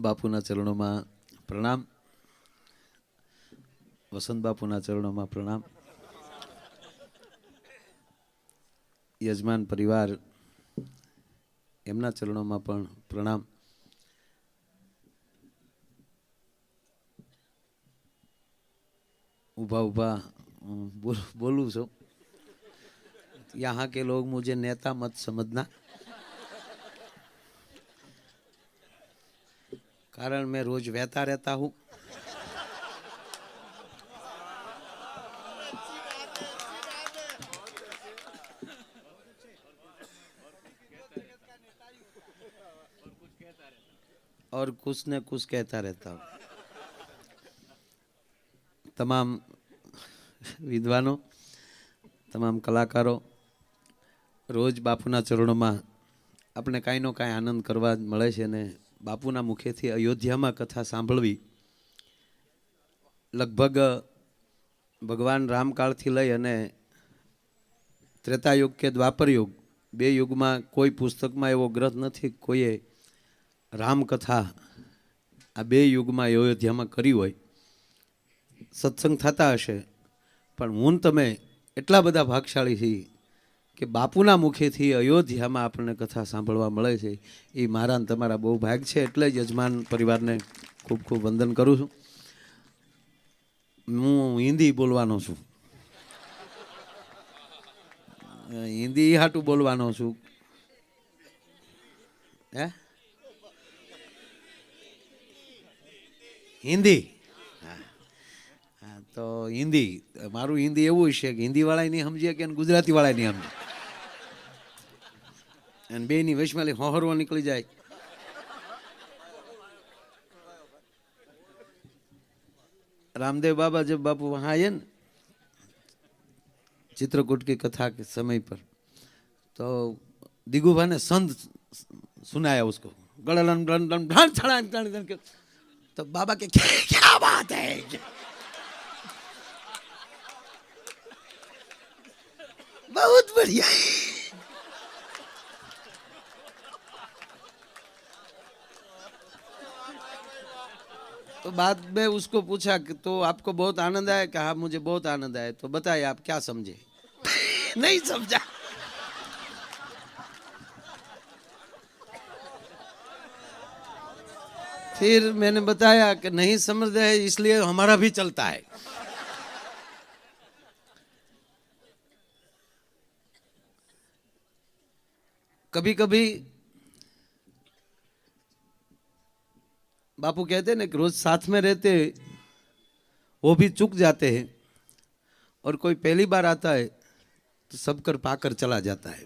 બાપુના ચરણોમાં પ્રણામ. વસંત બાપુના ચરણોમાં પ્રણામ. યજમાન પરિવાર એમના ચરણોમાં પણ પ્રણામ. ऊभा ऊभा बोलूँ सो यहाँ के लोग मुझे नेता मत समझना, कारण मैं रोज वहता रहता हूँ. और कुछ न कुछ कहता रहता हूँ. તમામ વિદ્વાનો, તમામ કલાકારો, રોજ બાપુના ચરણોમાં આપણે કાંઈનો કાંઈ આનંદ કરવા મળે છે ને બાપુના મુખેથી અયોધ્યામાં કથા સાંભળવી લગભગ ભગવાન રામકાળથી લઈ અને ત્રેતાયુગ કે દ્વાપરયુગ બે યુગમાં કોઈ પુસ્તકમાં એવો ગ્રંથ નથી કોઈએ રામકથા આ બે યુગમાં અયોધ્યામાં કરી હોય. સત્સંગ થતા હશે પણ હું તમે એટલા બધા ભાગશાળી છીએ કે બાપુના મુખેથી અયોધ્યામાં આપણને કથા સાંભળવા મળે છે. એ મારા ને તમારા બહુ ભાગ છે. એટલે જ યજમાન પરિવારને ખૂબ ખૂબ વંદન કરું છું. હું હિન્દી બોલવાનો છું, હિન્દી હાટું બોલવાનો છું. હે હિન્દી તો હિન્દી મારું હિન્દી એવું છે કે હિન્દી વાળા નહીં સમજે કે ગુજરાતી વાળા નહીં સમજે અને બે ની વચમાં હોહરવો નીકળી જાય. रामदेव बाबा जब बापू वहाँ आए ना चित्रकूट की कथा के समय पर, तो दिगुभा ने संत सुनाया उसको तो बाबा के क्या बात है, बहुत बढ़िया. तो बाद में उसको पूछा कि तो आपको बहुत आनंद आया? कहा मुझे बहुत आनंद आया. तो बताइए आप क्या समझे? नहीं समझा. फिर मैंने बताया कि नहीं समझ रहे इसलिए हमारा भी चलता है. कभी कभी बापू कहते हैं ना कि रोज साथ में रहते वो भी चूक जाते हैं और कोई पहली बार आता है तो सब कर पाकर चला जाता है.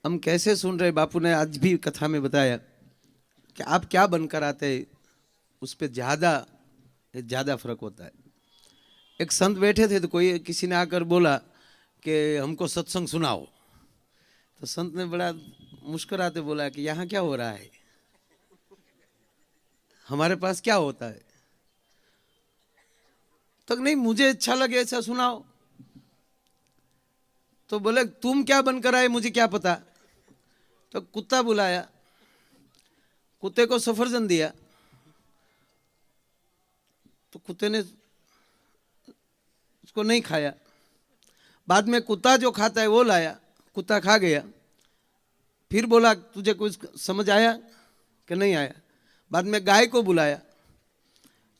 हम कैसे सुन रहे, बापू ने आज भी कथा में बताया कि आप क्या बनकर आते हैं उस पर ज़्यादा फर्क होता है. एक संत बैठे थे तो कोई किसी ने आकर बोला कि हमको सत्संग सुनाओ. तो संत ने बड़ा मुस्कुराते बोला कि यहाँ क्या हो रहा है, हमारे पास क्या होता है. तो नहीं मुझे अच्छा लगे ऐसा सुनाओ. तो बोले तुम क्या बनकर आए मुझे क्या पता. तो कुत्ता बुलाया, कुत्ते को सफरजन दिया तो कुत्ते ने उसको नहीं खाया. बाद में कुत्ता जो खाता है वो लाया, कुत्ता खा गया. फिर बोला तुझे कुछ समझ आया कि नहीं आया. बाद में गाय को बुलाया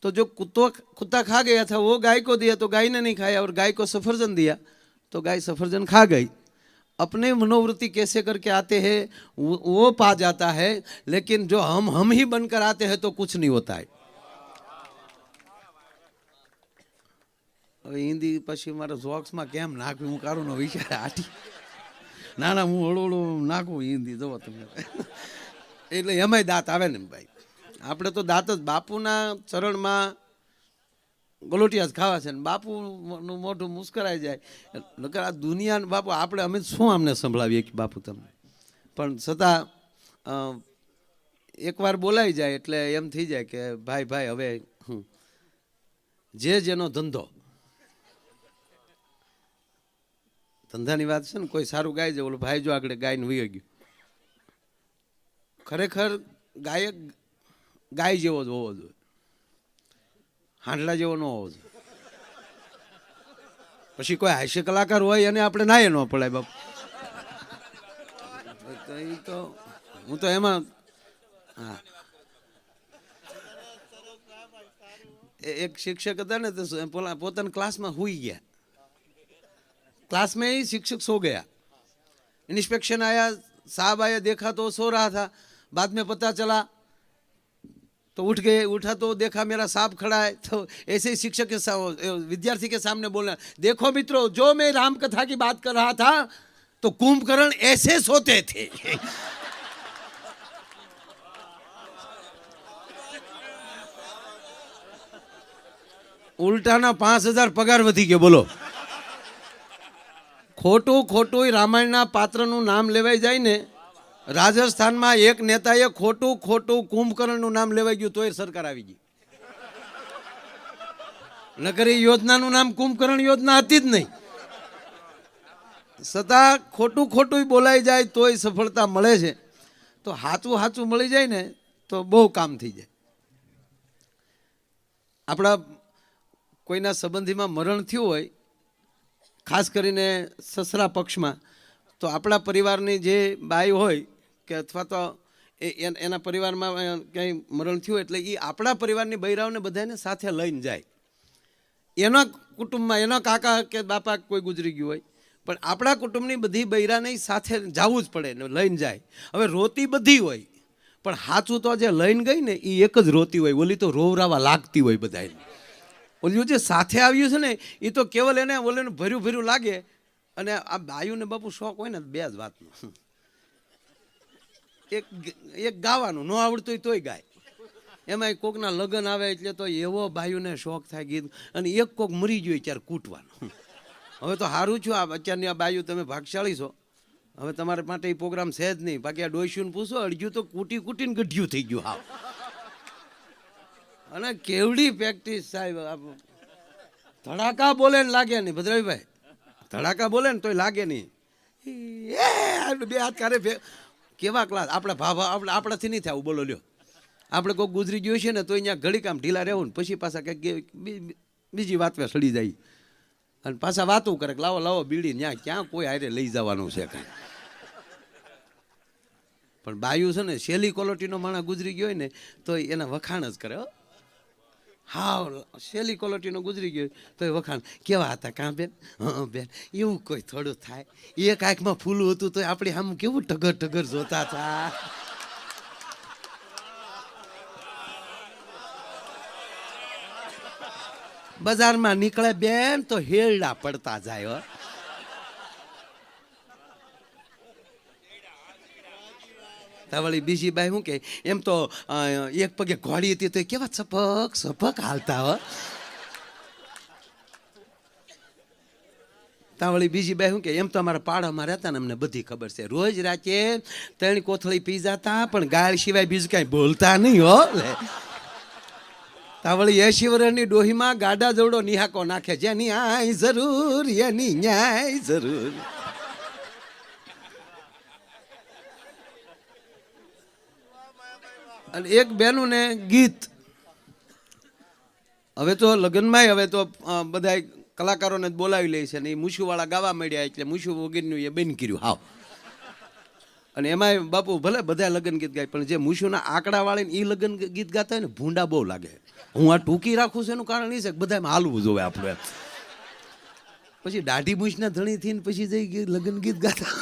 तो जो कुत्ता खा गया था वो गाय को दिया तो गाय ने नहीं खाया और गाय को सफरजन दिया तो गाय सफरजन खा गई. अपने मनोवृत्ति कैसे करके आते हैं वो पा जाता है, लेकिन जो हम ही बनकर आते हैं तो कुछ नहीं होता है. हिंदी पछी मारा जोक्स में केम नाख्યું હું કારો નો વિચાર આટી ના હું હળોળો નાખું હિન્દી જો તમે એટલે એમાંય દાંત આવે ને ભાઈ. આપણે તો દાંત જ બાપુના ચરણમાં ગલોટિયા જ ખાવા છે ને બાપુનું મોઢું મુસ્કરાઈ જાય. નકર આ દુનિયા બાપુ આપણે અમે શું અમને સંભળાવીએ કે બાપુ તમને. પણ છતાં એકવાર બોલાઈ જાય એટલે એમ થઈ જાય કે ભાઈ ભાઈ હવે જે જેનો ધંધો ધંધાની વાત છે ને, કોઈ સારું ગાય છે ઓલો ભાઈ જો આગળ ગાયને વહી ગયું. ખરેખર ગાયક ગાય જેવો જ હોવો જોઈએ, હાંડલા જેવો ન હોવો જોઈએ. પછી કોઈ હાસ્ય કલાકાર હોય અને આપણે નાય ન પડાય બાપ. તો હું તો એમાં હા, એક શિક્ષક હતા ને તો પોતાના ક્લાસમાં હુઈ ગયા. क्लास में ही शिक्षक सो गया. इंस्पेक्शन आया, साहब आया, देखा तो सो रहा था. बाद में पता चला तो उठ गए, उठा तो देखा मेरा साहब खड़ा है. तो ऐसे ही शिक्षक के विद्यार्थी के सामने बोलना, देखो मित्रों, जो मैं राम कथा की बात कर रहा था तो कुंभकर्ण ऐसे सोते थे. उल्टाना 5000 पगार वधी गयो. बोलो, ખોટું ખોટું રામાયણના પાત્રનું નામ લેવાઈ જાય ને. રાજસ્થાનમાં એક નેતાએ ખોટું ખોટું કુંભકર્ણનું નામ લેવાઈ ગયું તોય સરકાર આવી ગઈ. નકર એ યોજનાનું નામ કુંભકર્ણ યોજના હતી જ નહીં. છતાં ખોટું ખોટું બોલાઈ જાય તોય સફળતા મળે છે. તો સાચું સાચું મળી જાય ને તો બહુ કામ થઈ જાય. આપણા કોઈના સંબંધીમાં મરણ થયું હોય, ખાસ કરીને સસરા પક્ષમાં, તો આપણા પરિવારની જે બાઈ હોય કે અથવા તો એના પરિવારમાં ક્યાંય મરણ થયું એટલે એ આપણા પરિવારની બૈરાઓને બધાને સાથે લઈને જાય. એના કુટુંબમાં એના કાકા કે બાપા કોઈ ગુજરી ગયું હોય, પણ આપણા કુટુંબની બધી બૈરાને સાથે જવું જ પડે ને લઈને જાય. હવે રોતી બધી હોય, પણ સાચું તો જે લઈને ગઈ ને એ એક જ રોતી હોય, ઓલી તો રોવરાવા લાગતી હોય બધાને. ઓલું જે સાથે આવ્યું છે ને એ તો કેવલ એને ઓલે ભર્યું ભર્યું લાગે. અને આ બાયુને બાપુ શોખ હોય ને બે જ વાતનો, એક ગાવાનું ન આવડતું હોય તોય ગાય. એમાં કોકના લગ્ન આવે એટલે તો એવો બાયુને શોખ થાય ગીત. અને એક કોક મરી ગયો ત્યારે કૂટવાનું. હવે તો સારું છું આ અત્યારની આ બાયુ, તમે ભાગશાળી છો. હવે તમારા માટે એ પ્રોગ્રામ છે જ નહીં. બાકી આ ડોસ્યુને પૂછો, અડજ્યું તો કૂટી કૂટીને ગઢ્યું થઈ ગયું. હા, અને કેવડી પ્રેક્ટિસ સાહેબ. ધડાકા બોલે ને લાગે નહીં. ભદ્રભાઈ ધડાકા બોલે ને તોય લાગે નહીં. બે હાથ કારે કેવા ક્લાસ. આપણા ભાભા આપણાથી નહીં થાય. બોલો લ્યો, આપણે કોઈ ગુજરી ગયું છે ને તો અહીંયા ઘડી કામ ઢીલા રહેવું ને પછી પાછા કંઈક બીજી વાત સડી જાય અને પાછા વાતું કરે લાવો લાવો બીડી. ત્યાં ક્યાં કોઈ હારે લઈ જવાનું છે કાંઈ. પણ બાયું છે ને શેલી ક્વોલિટીનો માણસ ગુજરી ગયો હોય ને તો એના વખાણ જ કરે. હા, શેલી ક્વોલિટીનો ગુજરી ગયો તો એ વખાણ કેવા હતા કાં બેન? હા બેન, એવું કોઈ થોડું થાય. એક આંખમાં ફૂલું હતું તો આપણે આમ કેવું ટગર ટગર જોતા હતા. બજારમાં નીકળે બેન તો હેરડા પડતા જાય. વળી બીજી બાઈ શું કે એમ તો એક પગે ઘોડી હતી તો કેવા સપક સપક હાલતા હો. વળી બીજી બાઈ શું કે એમ તો અમારા પાડામાં રહેતા ને અમને બધી ખબર છે. રોજ રાતે 3 કોથળી પી જતા પણ ગાળ સિવાય બીજું કાંઈ બોલતા નહીં હો. વળી 80 વર્ષની ડોહીમાં ગાડા જવડો નિહાકો નાખે. જેની આય જરૂર એની ન્યાય જરૂર. અને એક બેનું ને ગીત. હવે તો લગ્નમાં હવે તો બધા કલાકારોને બોલાવી લે છે ને એ મૂછુવાળા ગાવા માંડ્યા એટલે મૂછું વગેરેનું એ બંધ કર્યું. હાવ. અને એમાંય બાપુ ભલે બધા લગ્ન ગીત ગાય પણ જે મૂછુના આંકડા વાળીને એ લગ્ન ગીત ગાતા હોય ને ભૂંડા બહુ લાગે. હું આ ટૂંકી રાખું છું એનું કારણ એ છે કે બધામાં હાલવું જોવે આપણે. પછી દાઢી મૂછના ધણી થઈને પછી જઈ લગ્ન ગીત ગાતા.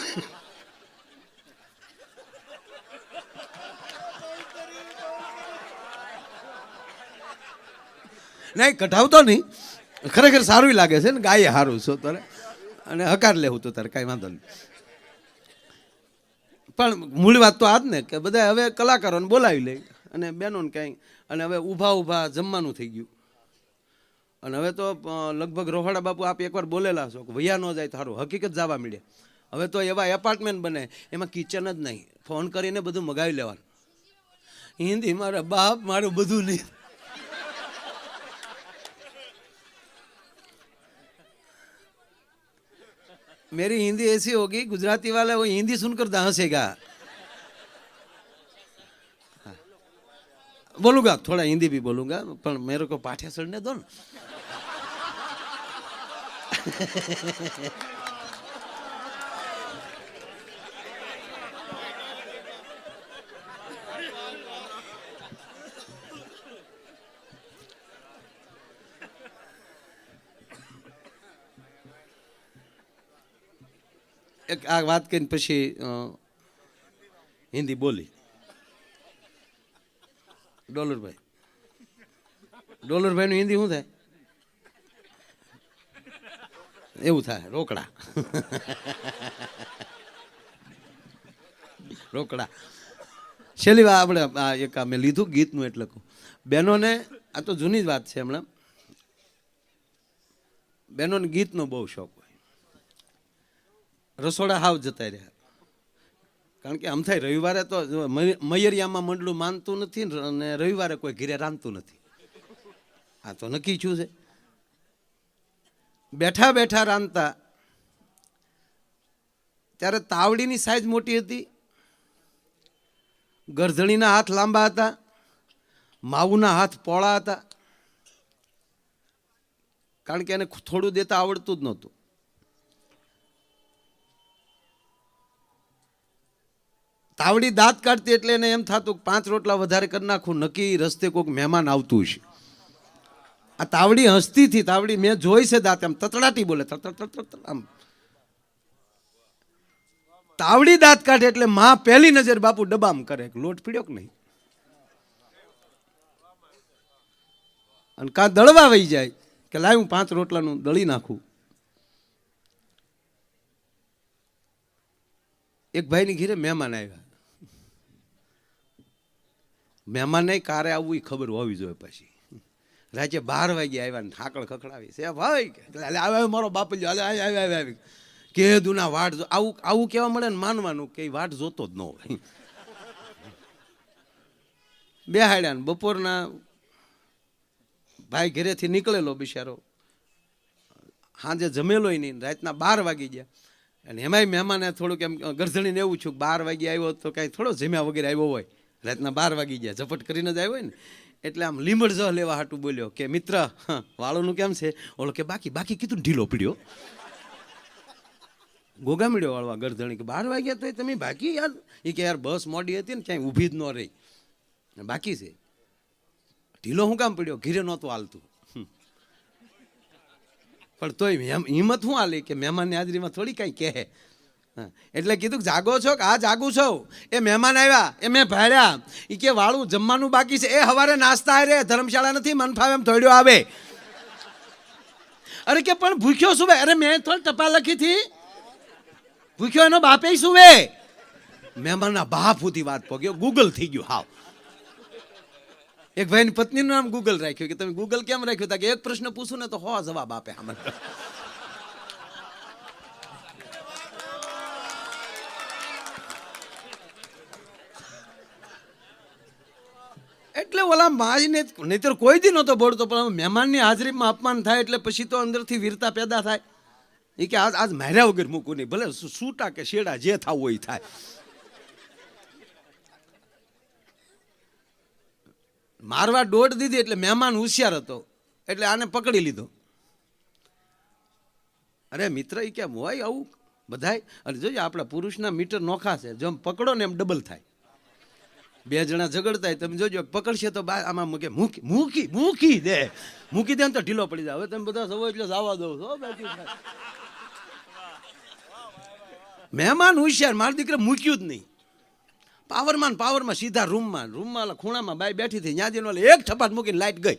નહીં કઢાવતો નહીં, ખરેખર સારું લાગે છે ને ગાય સારું છો તારે અને હકાર લેવું તો તારે કાંઈ વાંધો નહીં. પણ મૂળ વાત તો આ જ ને કે બધા હવે કલાકારોને બોલાવી લે અને બહેનોને કાંઈ. અને હવે ઊભા ઊભા જમવાનું થઈ ગયું. અને હવે તો લગભગ રોહાડા બાપુ આપ એકવાર બોલેલા છો કે વૈયા ન જાય તો સારું. હકીકત જવા મળે. હવે તો એવા એપાર્ટમેન્ટ બને એમાં કિચન જ નહીં, ફોન કરીને બધું મગાવી લેવાનું. હિન્દી મારા બાપ મારું બધું નહીં. मेरी हिंदी ऐसी होगी गुजराती वाला वो हिंदी सुनकर हंसेगा. बोलूंगा, थोड़ा हिंदी भी बोलूंगा, पर मेरे को पाठ्या चढ़ने दो ना। एक आ बात करीने पछी हिंदी बोली। डॉलरभाई નું હિન્દી શું થાય? એવું થાય રોકડા. રોકડા. છેલ્લી વાર આપણે એક મેં લીધું ગીતનું એટલે કહું બહેનોને, આ તો જૂની જ વાત છે હમણાં. બહેનોને ગીતનો બહુ શોખ હોય. રસોડા હાવ જતા રહ્યા. કારણ કે આમ થાય રવિવારે તો મયરિયામાં મંડળું માનતું નથી અને રવિવારે કોઈ ઘરે રાંધતું નથી. આ તો નક્કી છું છે. બેઠા બેઠા રાંધતા ત્યારે તાવડીની સાઈઝ મોટી હતી, ગરધણીના હાથ લાંબા હતા, માવુના હાથ પોળા હતા. કારણ કે એને થોડું દેતા આવડતું જ નહોતું. તાવડી દાંત કાઢતી એટલે એને એમ થતું 5 રોટલા વધારે કરી નાખું, નક્કી રસ્તે કોઈક મહેમાન આવતું હશે. આ તાવડી હસતી હતી. તાવડી મેં જોઈ છે દાંત આમ તતડાટી બોલે, આમ તાવડી દાંત કાઢે એટલે માં પહેલી નજર બાપુ ડબામ કરે, લોટ પીડ્યો કે નહીં. અને કાં દળવા વહી જાય કે લાય હું 5 રોટલાનું દળી નાખું. એક ભાઈની ઘરે મહેમાન આવ્યા. મહેમાનને કારે આવવું એ ખબર હોવી જોઈએ. પછી રાતે 12 વાગે આવ્યા ને ઠાકળ ખખડાવી છે ભાઈ આવે મારો બાપ આવી કે દુના વાટ આવું આવું કહેવા મળે ને માનવાનું કે વાટ જોતો જ ન હોય. બેહાડ્યા ને બપોરના ભાઈ ઘરેથી નીકળેલો બિચારો, સાંજે જમેલો નહીં, રાતના 12 વાગી ગયા. અને એમાંય મહેમાને થોડુંક એમ ગરધણીને એવું છું 12 વાગે આવ્યો તો કાંઈ થોડો જમ્યા વગેરે આવ્યો હોય. રાતના 12 વાગી ગયા, ઝપટ કરીને જ આવ્યો હોય ને. એટલે આમ લીમડ જ લેવા હાટું બોલ્યો કે મિત્ર વાળોનું કેમ છે? ઓલો કે બાકી બાકી કીધું ઢીલો પીડ્યો. ગોગા મળ્યો વાળવા ગરધણી કે 12 વાગ્યા તો તમે બાકી યાર? એ કે યાર બસ મોડી હતી ને ક્યાંય ઊભી જ ન રહી, બાકી છે. ઢીલો હું કામ પડ્યો? ઘીરે નહોતું હાલતું. પણ તોય હિંમત શું હાલી કે મહેમાનની હાજરીમાં થોડી કાંઈ કહે. એટલે કીધું જાગો છો કે? હા જાગું છો. એ મહેમાન આવ્યા, એ મેં ભાડ્યા. એ કે વાળું જમવાનું બાકી છે. એ હવારે નાસ્તા રે, ધર્મશાળા નથી, મન ફાવે એમ થોડ્યો આવે. અરે કે પણ ભૂખ્યો શું? અરે મેં થોડી ટપા લખી હતી, ભૂખ્યો એનો બાપે શું? મહેમાનના બાપ સુધી વાત પહોંચ્યો, ગૂગલ થઈ ગયું હાવ. એક ભાઈની પત્નીનું નામ ગૂગલ રાખ્યું કે તમે ગૂગલ કેમ રાખ્યું? કે એક પ્રશ્ન પૂછું ને તો જવાબ આપે. એટલે ઓલા માજીને નહીતર કોઈ દી નહોતો બોલતો, પણ મહેમાનની હાજરીમાં અપમાન થાય એટલે પછી તો અંદરથી વીરતા પેદા થાય. એ કે આજ માર્યા વગર મૂકું નહીં, ભલે સૂટા કે શેડા જે થવું હોય થાય. મારવા દોડ દીધી એટલે મહેમાન હોશિયાર હતો એટલે આને પકડી લીધો. અરે મિત્ર એ કેમ હોય આવું બધાય? અને જોઈએ આપણા પુરુષના મીટર નોખા છે, જેમ પકડો ને એમ ડબલ થાય. 2 જણા ઝઘડતા તમે જોજો, પકડશે તો આમાં મૂકી મૂકી મૂકી દે, મૂકી દે ને તો ઢીલો પડી જાય. હવે તમે બધા સવો એટલે જવા દો છો. મહેમાન હોશિયાર, મારા દીકરા મૂક્યું જ નહીં. પાવરમાં સીધા રૂમમાં ખૂણામાં બાઈ બેઠી હતી, ત્યાં જઈને એક છપાટ મૂકીને લાઈટ ગઈ.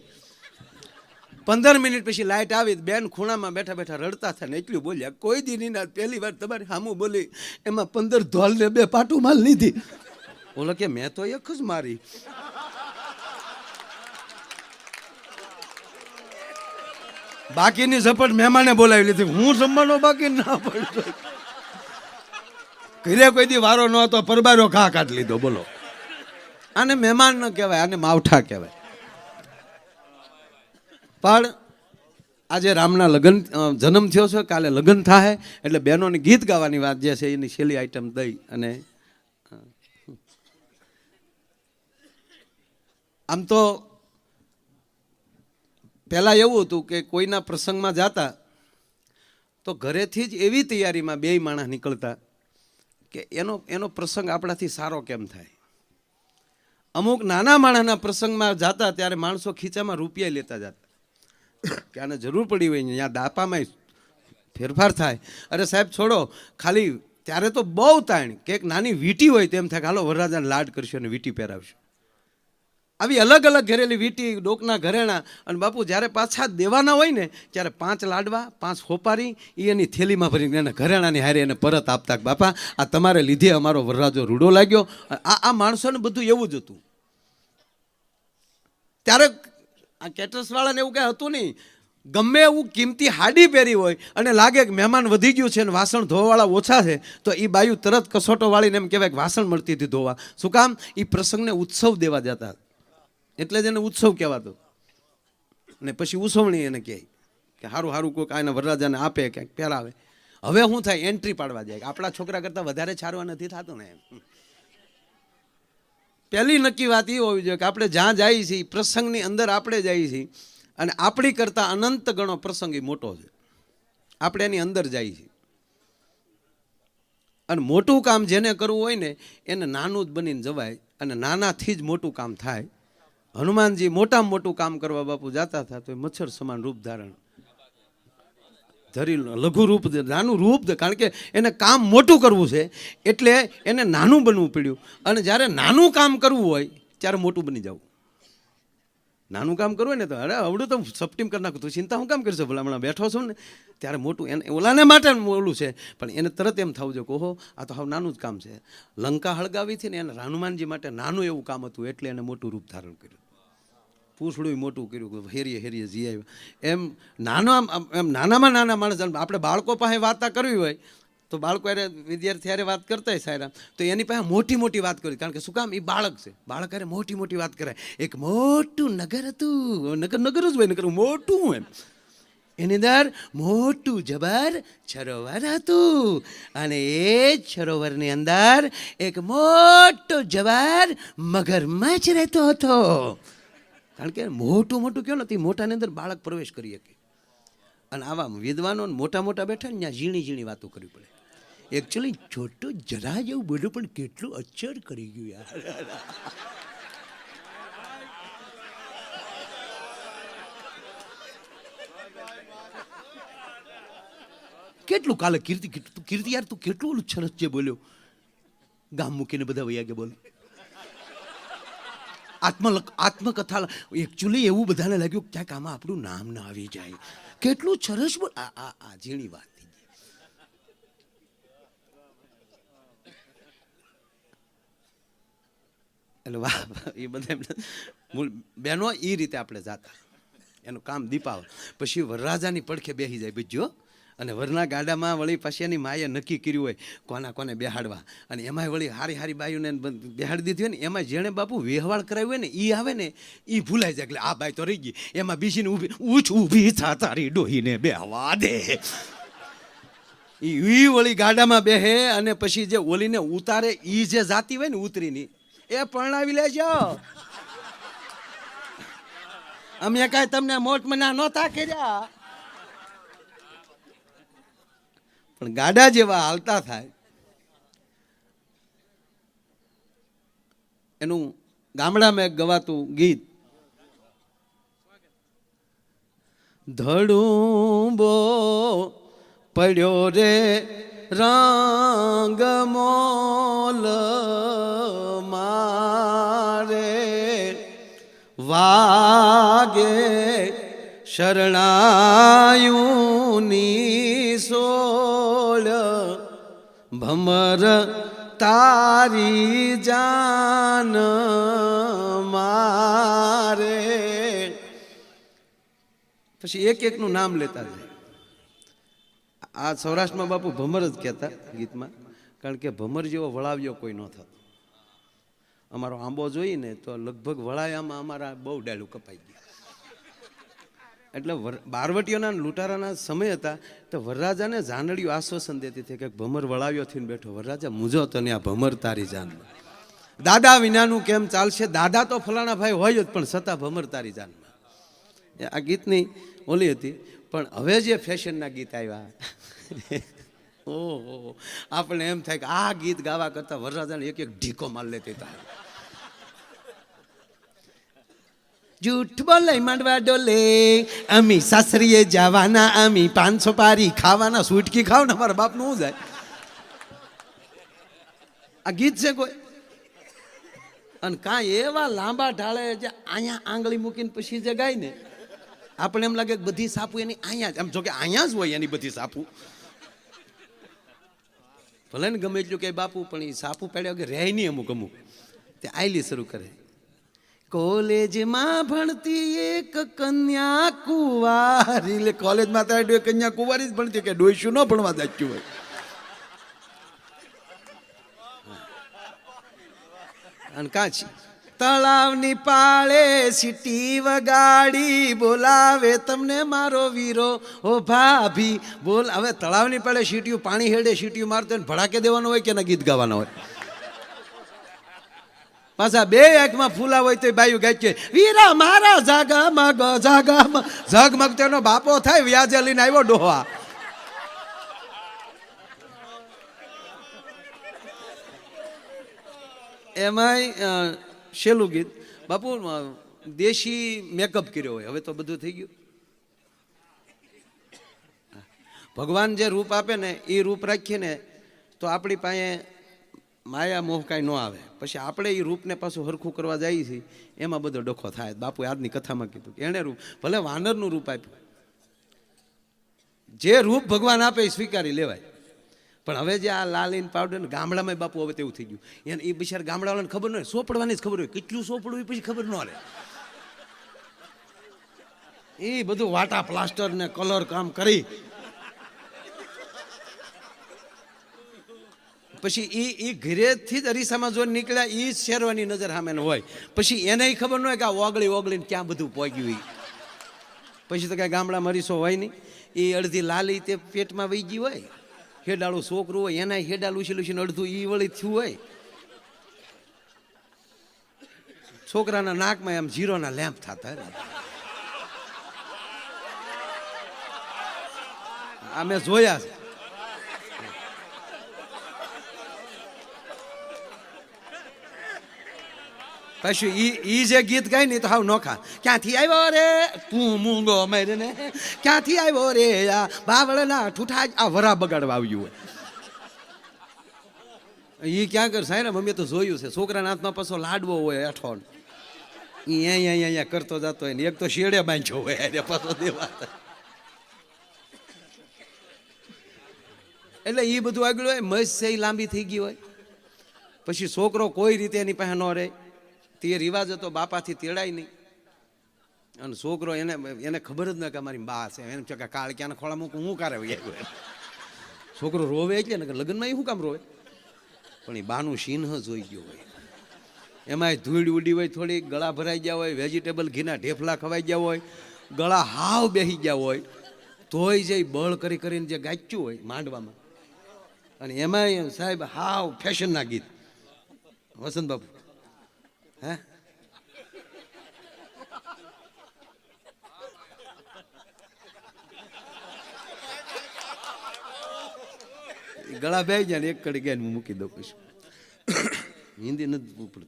15 મિનિટ પછી લાઈટ આવી, બેન ખૂણામાં બેઠા બેઠા રડતા હતા ને એટલું બોલ્યા, કોઈ દી નહીં, પહેલી વાર તમારી સામું બોલી, એમાં 15 ધોલ ને 2 પાટું માલ લીધી. બોલો કે મેં તો એક જ મારી. બાકીની ઝપટ મહેમાને બોલાવી લીધી, હું જમવાનો બાકી ના પડતો. ઘરે કોઈ દી વારો ન હતો, પરબારો ઘા કાઢી લીધો. બોલો, આને મહેમાન ન કહેવાય, આને માવઠા કહેવાય. પણ આજે રામના લગ્ન જન્મ થયો છે, કાલે લગ્ન થાય એટલે બહેનોની ગીત ગાવાની વાત જે છે એની છેલ્લી આઈટમ દઈ અને આમ તો પહેલાં એવું હતું કે કોઈના પ્રસંગમાં જતા તો ઘરેથી જ એવી તૈયારીમાં બે માણસ નીકળતા કે એનો પ્રસંગ આપણાથી સારો કેમ થાય. અમુક નાના માણસના પ્રસંગમાં જતા ત્યારે માણસો ખીચામાં રૂપિયા લેતા જતા કે આને જરૂર પડી હોય અહીંયા દાપામાં ફેરફાર થાય. અરે સાહેબ છોડો, ખાલી ત્યારે તો બહુ તાણ કે એક નાની વીંટી હોય તેમ થાય કે હાલો વરરાજાને લાડ કરશો અને વીંટી પહેરાવશો. આવી અલગ અલગ ઘરેલી વીંટી, ડોકના ઘરેણા. અને બાપુ જ્યારે પાછા દેવાના હોય ને ત્યારે 5 લાડવા 5 હોપારી એની થેલીમાં ભરીને એના ઘરેણાની હારે એને પરત આપતા કે બાપા આ તમારે લીધે અમારો વરરાજો રૂડો લાગ્યો. આ માણસોને બધું એવું જ હતું ત્યારે. આ કેટરસવાળાને એવું કંઈ હતું નહીં. ગમે એવું કિંમતી હાડી પહેરી હોય અને લાગે કે મહેમાન વધી ગયું છે અને વાસણ ધોવાવાળા ઓછા છે તો એ બાયુ તરત કસોટો વાળીને એમ કહેવાય કે વાસણ મળતી હતી ધોવા. શું કામ? એ પ્રસંગને ઉત્સવ દેવા જતા, એટલે જ એને ઉત્સવ કહેવાતો. અને પછી ઉસવણી એને કહે કે સારું સારું કોઈક આના વરરાજાને આપે ક્યાંક પહેરાવે. હવે શું થાય? એન્ટ્રી પાડવા જાય. આપણા છોકરા કરતાં વધારે છારવા નથી થતું ને એમ. પહેલી નક્કી વાત એ હોવી જોઈએ કે આપણે જ્યાં જઈએ છીએ પ્રસંગની અંદર આપણે જઈએ છીએ અને આપણી કરતાં અનંત ગણો પ્રસંગ એ મોટો છે. આપણે એની અંદર જઈએ છીએ અને મોટું કામ જેને કરવું હોય ને એને નાનું જ બનીને જવાય અને નાનાથી જ મોટું કામ થાય. હનુમાનજી મોટામાં મોટું કામ કરવા બાપુ જાતા હતા તો મચ્છર સમાન રૂપ ધારણ ધરી લઘુ રૂપ, નાનું રૂપ, કારણ કે એને કામ મોટું કરવું છે એટલે એને નાનું બનવું પડ્યું. અને જ્યારે નાનું કામ કરવું હોય ત્યારે મોટું બની જવું. નાનું કામ કરવું ને તો અરે આવડું તો સપટીમ કરી નાખું, તું ચિંતા હું કામ કરશો? ભલા હમણાં બેઠો છો ને ત્યારે મોટું એને ઓલાને માટે ઓલું છે પણ એને તરત એમ થવું જોઈએ કે ઓહો આ તો હાવ નાનું જ કામ છે. લંકા હળગાવી હતી ને એને હનુમાનજી માટે નાનું એવું કામ હતું એટલે એને મોટું રૂપ ધારણ કર્યું. પૂછડું મોટું કર્યું, હેરીએ હેરીએ જી આવ્યું. એમ નાનામાં નાના માણસ, આપણે બાળકો પાસે વાર્તા કરવી હોય તો બાળકો અરે વિદ્યાર્થી અરે વાત કરતા હોય સારા તો એની પાસે મોટી મોટી વાત કરી, કારણ કે શું કામ? એ બાળક છે. બાળક અરે મોટી મોટી વાત કરાય. એક મોટું નગર હતું, નગર જ હોય, નગર મોટું એમ. એની અંદર મોટું જબર સરોવર હતું અને એ સરોવરની અંદર એક મોટો જબર મગરમચ્છ રહેતો હતો. કારણ કે મોટું મોટું કયો નથી, મોટાની અંદર બાળક પ્રવેશ કરી શકે. અને આવા વિદ્વાનો મોટા મોટા બેઠા ને ત્યાં ઝીણી ઝીણી વાતો કરવી પડે. એકચ્યુઅલી છોટું જરા જેવું બોલ્યું પણ કેટલું અચ્છર કરી ગયું યાર. કેટલું કાલે કીર્તિ યાર તું કેટલું ઓલું સરસ જે બોલ્યો. ગામ મૂકીને બધા વૈયા ગયા બોલ. આત્મકથા એકચ્યુઅલી એવું બધાને લાગ્યું ક્યાંક આમાં આપણું નામ ના આવી જાય. કેટલું સરસ બોલ. આ ઝીણી વાત થઈ ગઈ. એટલે વાહ એ બધા બહેનો એ રીતે આપણે જાતા. એનું કામ દીપાવલ. પછી વરરાજાની પડખે બેસી જાય બીજો. અને વરના ગાડામાં વળી પછી એની માએ નક્કી કર્યું હોય કોના કોને બેહાડવા. અને એમાંય વળી હારી હારી બાયુને બેહાડી દીધી હોય ને એમાં જેણે બાપુ વ્યવહાર કરાવ્યું હોય ને એ આવે ને એ ભૂલાઈ જાય. એટલે આ બાઈ તો રહી ગઈ. એમાં બીજીને ઊભી થા તારી ડોહીને બેહવા દે. એ વળી ગાડામાં બેહે અને પછી જે ઓલીને ઉતારે એ જે જાતી હોય ને ઉતરીની એ પરણાવી લેજો. અમે કાંઈ તમને મોટ મના નહોતા કર્યા. પણ ગાડા જેવા હાલતા થાય. એનું ગામડામાં એક ગવાતું ગીત, ધડુંબો પડ્યો રે રંગ મોલ મારે વાગે શરણાયુની સોળ ભમર તારી જાન મારે. પછી એક એકનું નામ લેતા જાય. આ સૌરાષ્ટ્રમાં બાપુ ભમર જ કહેતા ગીતમાં, કારણ કે ભમર જેવો વળાવ્યો કોઈ ન થતો. અમારો આંબો જોઈને તો લગભગ વળાયામાં અમારા બહુ ડાયલું કપાઈ ગયા. એટલે બારવટીઓના લૂંટારાના સમય હતા તો વરરાજાને જાનડીઓ આશ્વાસન દેતી હતી કે ભમર વળાવ્યો થઈને બેઠો, વરરાજા મૂજો તો ને આ ભમર તારી જાન. દાદા વિનાનું કેમ ચાલશે? દાદા તો ફલાણા ભાઈ હોય જ, પણ છતાં ભમર તારી જાનમાં. આ ગીતની ઓલી હતી. પણ હવે જે ફેશનના ગીત આવ્યા, ઓહો, આપણે એમ થાય કે આ ગીત ગાવા કરતા વરરાજાને એક એક ઢીકો માર લેતી હતા. જૂઠ બોલે માંડવા ડોલે, અમી સાસરીએ જવાના, અમી 500 પારી ખાવાના, સુટકી ખાવ ને મારા બાપનું શું જાય? આ ગીત છે કોઈ? અને કાંઈ એવા લાંબા ઢાળે જે અહીંયા આંગળી મૂકીને પછી જે ગાય ને, આપણે એમ લાગે કે બધી સાપુ એની અહીંયા જ, આમ જો કે અહીંયા જ હોય એની બધી સાપુ. ભલે ને ગમે એટલું કે બાપુ, પણ એ સાપુ પડ્યા વગર રહે નહીં. અમુક અમુક તે આયલી શરૂ કરે. કોલેજમાં ભણતી એક કન્યા કુંવારી, એટલે કોલેજમાં તો કન્યા કુંવારી જ ભણતી, કે ડોઈશું ન ભણવા જાચ્યું હોય. અને કાચી તળાવની પાળે સીટી વગાડી, બોલાવે તમને મારો વીરો ઓ ભાભી બોલ. હવે તળાવની પાળે સીટીયું પાણી હેડે, સીટીયું મારતો હોય, ભડાકે દેવાનો હોય કે ના ગીત ગાવાના હોય? પાછા બે આંખમાં ફૂલા હોય તો બાયું ગાય છે, વીરા મારા જાગામાં જાગામાં. જગમગ તેનો બાપો થાય, વ્યાજે લઈને આવ્યો ડોહા. એમાંય છેલ્લું ગીત બાપુ દેશી મેકઅપ કર્યો હોય. હવે તો બધું થઈ ગયું. ભગવાન જે રૂપ આપે ને એ રૂપ રાખીએ ને તો આપણી પાસે માયા મોહ કાંઈ ન આવે. પછી આપણે એ રૂપને પાછું હરખું કરવા જઈએ છીએ, એમાં બધો ડખો થાય. બાપુએ આજની કથામાં કીધું કે એણે રૂપ ભલે વાનરનું રૂપ આપ્યું, જે રૂપ ભગવાન આપે એ સ્વીકારી લેવાય. પણ હવે જે આ લાલીન પાવડર ને ગામડામાં બાપુ હવે તેવું થઈ ગયું. એને એ બિચારા ગામડાવાળાને ખબર ન હોય, સોપડવાની જ ખબર હોય. કેટલું સોપડવું એ પછી ખબર ન રહે. એ બધું વાટા પ્લાસ્ટર ને કલર કામ કરી પછી એ ઘરેથી જ અરીસામાં જો નીકળ્યા, એ શેરવાની નજર સામે હોય. પછી એને ખબર ન હોય કે આ ઓગળી ઓગળીને ક્યાં બધું પહોંચ્યું. પછી તો કાંઈ ગામડામાં અરીસો હોય નહીં. એ અડધી લાલી તે પેટમાં વહી ગઈ હોય. હેડાળું છોકરું હોય, એના હેડાલું છે અડધું ઈ વળી થયું હોય. છોકરાના નાકમાં એમ જીરોના લેમ્પ થતા. આ મેં જોયા છે. પછી ઈ જે ગીત ગાય ને તો હાવ નોખા. ક્યાંથી આવ્યો રે તું મૂંગો મેરે ને, ક્યાંથી આવ્યો રે આ બાવળના ઠૂઠા, આ વરા બગાડવા આવ્યું હોય. ઈ ક્યાં કર સાહેબ, મમ્મી તો જોયું છે. છોકરાના હાથમાં પાછો લાડવો હોય અઠોન, ઈ અહીંયા કરતો જતો હોય ને એક તો શેડે બાંધ્યો હોય એને પાછો દેવા. એટલે એ બધું આગળ હોય. મસ્ત છે લાંબી થઈ ગઈ હોય. પછી છોકરો કોઈ રીતે એની પાસે ન રહે. તે રિવાજ હતો, બાપાથી તેડાય નહીં. અને છોકરો એને ખબર જ ન કે મારી બા છે. એમ છે કે કાળ ક્યાં ખોળા મૂકું હું કારે છોકરો રોવે એટલે ને લગ્નમાં એ શું કામ રોવે? પણ એ બાનું સિંહ જોઈ ગયો હોય. એમાં ધૂળ ઉડી હોય, થોડી ગળા ભરાઈ ગયા હોય, વેજીટેબલ ઘીના ઢેફલા ખવાઈ ગયા હોય, ગળા હાવ બેસી ગયા હોય, તોય જે બળ કરી કરીને જે ગાચ્યું હોય માંડવામાં. અને એમાં સાહેબ હાવ ફેશનના ગીત. વસંત બાપુ હે ગળા બે જાય ને એક કડી ગયા હું મૂકી દઉં. પછી હિન્દી નથી પડતું.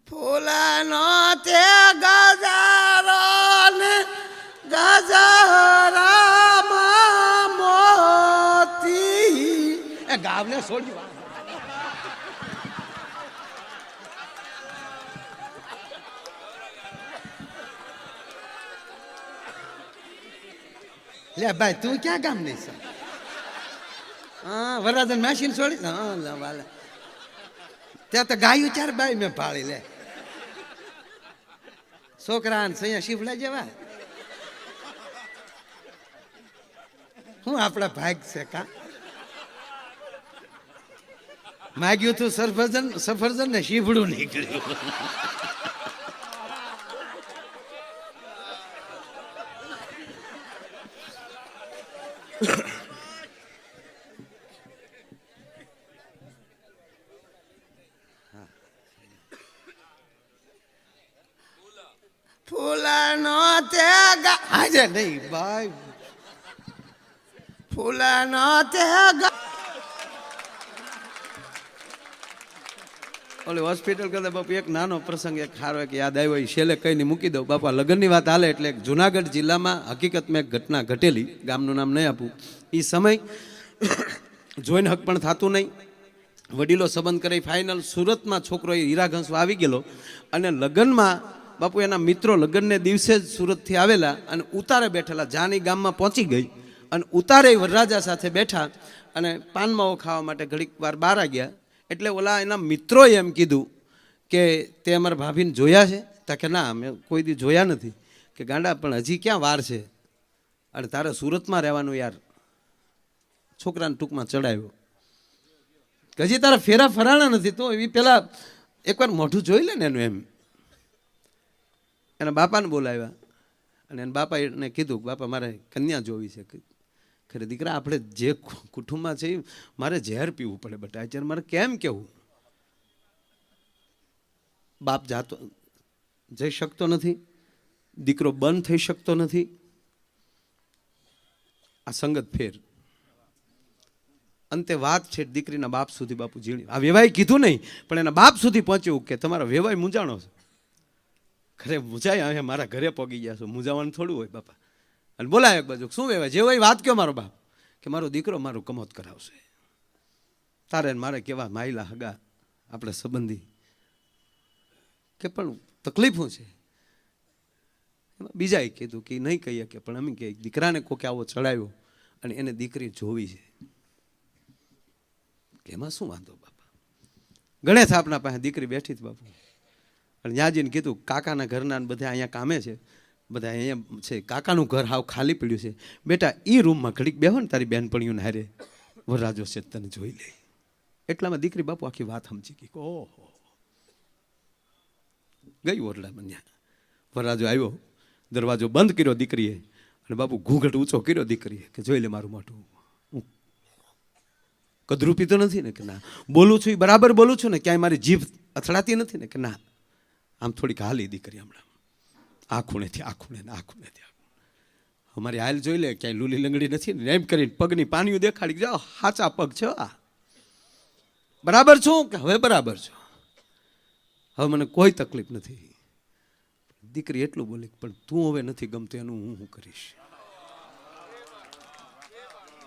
ફૂલનો તે ગજારો ને ગજરામાં મોતી. એ ગાવને છોડ્યું. લે ભાઈ તું ક્યાં ગામ નહીં છે? હા વરરાજન મશીન છોડી. હા વાલા ત્યાં તો ગાયું ચાર બાઈ મેં પાળી. લે છોકરા સૈયા શીફલા જેવા. હું આપણા ભાગ છે કા. માગ્યું તું સફરજન ને શીફડું નીકળ્યું. ફૂલાનો તે આજે નહીં ભાઈ, ફૂલાનો તે ઓલી હોસ્પિટલ કરતા બાપુ એક નાનો પ્રસંગ એક ખારો એક યાદ આવ્યો, એ છેલ્લે કહીને મૂકી દઉં. બાપા લગ્નની વાત હાલે એટલે જુનાગઢ જિલ્લામાં હકીકતમાં એક ઘટના ઘટેલી, ગામનું નામ નહીં આપું. એ સમય જોઈને હક પણ થતું નહીં, વડીલો સંબંધ કરે ફાઇનલ. સુરતમાં છોકરો એ હીરા ઘસવા આવી ગયેલો અને લગ્નમાં બાપુ એના મિત્રો લગ્નને દિવસે જ સુરતથી આવેલા અને ઉતારે બેઠેલા. જાની ગામમાં પહોંચી ગઈ અને ઉતારે વરરાજા સાથે બેઠા અને પાનમાવો ખાવા માટે ઘડીક વાર બહાર ગયા. એટલે ઓલા એના મિત્રોએ એમ કીધું કે તે અમારા ભાભીને જોયા છે? તા કે ના, અમે કોઈ દી જોયા નથી. કે ગાંડા પણ હજી ક્યાં વાર છે, અને તારે સુરતમાં રહેવાનું યાર. છોકરાને ટૂંકમાં ચડાવ્યો કે હજી તારા ફેરા ફરાણા નથી, તો એવી પેલા એકવાર મોઢું જોઈ લે ને એનું. એમ એના બાપાને બોલાવ્યા અને એના બાપા એને કીધું બાપા મારે કન્યા જોવી છે. ખરે દીકરા, આપણે જે કુટુંબમાં છે મારે ઝેર પીવું પડે બટા, અત્યારે મારે કેમ કેવું? બાપ જાતો જઈ શકતો નથી, દીકરો બંધ થઈ શકતો નથી. આ સંગત ફેર અંતે વાત છે દીકરીના બાપ સુધી બાપુ ઝીણી. આ વેવાય કીધું નહીં પણ એના બાપ સુધી પહોંચ્યું કે તમારા વેવાય મૂંઝાણો છે. ખરે મૂંઝાય, હવે મારા ઘરે પગી ગયા છો, મૂંઝાવાનું થોડું હોય બાપા. અને બોલાય એક બાજુ, શું વેવાય? જે હોય વાત કયો મારો બાપ, કે મારો દીકરો મારું કમોત કરાવશે. તારે મારે કેવા માયલા હગા આપણે સંબંધી, કે પણ તકલીફો છે. બીજાએ કીધું કે નહીં કહીએ કે પણ અમે કે દીકરાને કોકે આવો ચડાવ્યો અને એને દીકરી જોવી છે. કે એમાં શું વાંધો બાપા? ગણેશ આપણા પાસે દીકરી બેઠી હતી બાપુ, અને ત્યાં જઈને કીધું કાકાના ઘરના બધા અહીંયા કામે છે, બધા અહીંયા છે, કાકાનું ઘર હાવ ખાલી પડ્યું છે, બેટા એ રૂમમાં ઘડીક બેહો ને તારી બહેનપણીઓને હારે, વરરાજો છે તને જોઈ લે. એટલામાં દીકરી બાપુ આખી વાત સમજી ગઈ. ઓહો, ગઈ ઓરડામાં. ત્યાં વરરાજો આવ્યો, દરવાજો બંધ કર્યો દીકરીએ, અને બાપુ ઘૂંઘટ ઊંચો કર્યો દીકરીએ કે જોઈ લે મારું મોઢું. હું કદરૂપી તો નથી ને? કે ના. બોલું છું એ બરાબર બોલું છું ને? ક્યાંય મારી જીભ અથડાતી નથી ને? કે ના. આમ થોડીક હાલી દીકરી હમણાં, આ ખૂણેથી આ ખૂણે ને આ ખૂણેથી આ ખૂણે. અમારી હાલ જોઈ લે, ક્યાંય લૂલી લંગડી નથી ને? એમ કરીને પગની પાનીઓ દેખાડી, જાઓ હાચા પગ છે, આ બરાબર છું કે હવે બરાબર છો, હવે મને કોઈ તકલીફ નથી. દીકરી એટલું બોલી પણ તું હવે નથી ગમતું એનું હું કરીશ.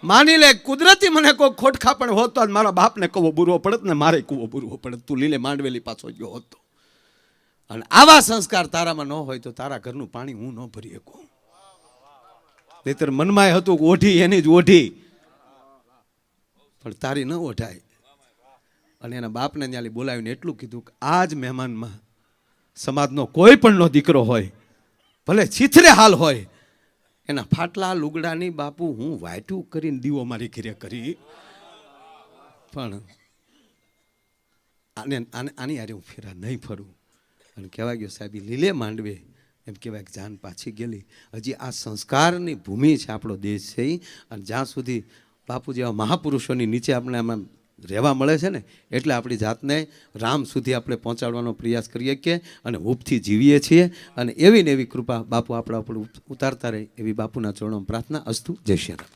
માની લે કુદરતી મને કોઈ ખોટખા પણ હોત તો મારા બાપને કવો બુરવો પડત ને મારે કવો બુરવો પડત. તું લીલે માંડવેલી પાછો ગયો હતો. અને આવા સંસ્કાર તારામાં ન હોય તો તારા ઘરનું પાણી હું ન ભરી શકું. નહીતર મનમાં હતું ઓઢી એની જ ઓઢી, પણ તારી ન ઓઢાય. અને એના બાપને ત્યાં બોલાવીને એટલું કીધું કે આ જ મહેમાનમાં સમાજનો કોઈ પણ નો દીકરો હોય, ભલે છીથરે હાલ હોય, એના ફાટલા લુગડાની બાપુ હું વાયટું કરીને દીવો મારી ઘરે કરી, પણ આની હારે હું ફેરા નહીં ફરું. અને કહેવાય ગયો સાહેબ લીલે માંડવે, એમ કહેવાય કે જાન પાછી ગયેલી. હજી આ સંસ્કારની ભૂમિ છે આપણો દેશ છે. અને જ્યાં સુધી બાપુ જેવા મહાપુરુષોની નીચે આપણે આમાં રહેવા મળે છે ને, એટલે આપણી જાતને રામ સુધી આપણે પહોંચાડવાનો પ્રયાસ કરીએ કે અને હૂબથી જીવીએ છીએ. અને એવી ને એવી કૃપા બાપુ આપણા ઉપર ઉતારતા રહે એવી બાપુના ચરણોમાં પ્રાર્થના. અસ્તુ. જય શ્રી રામ.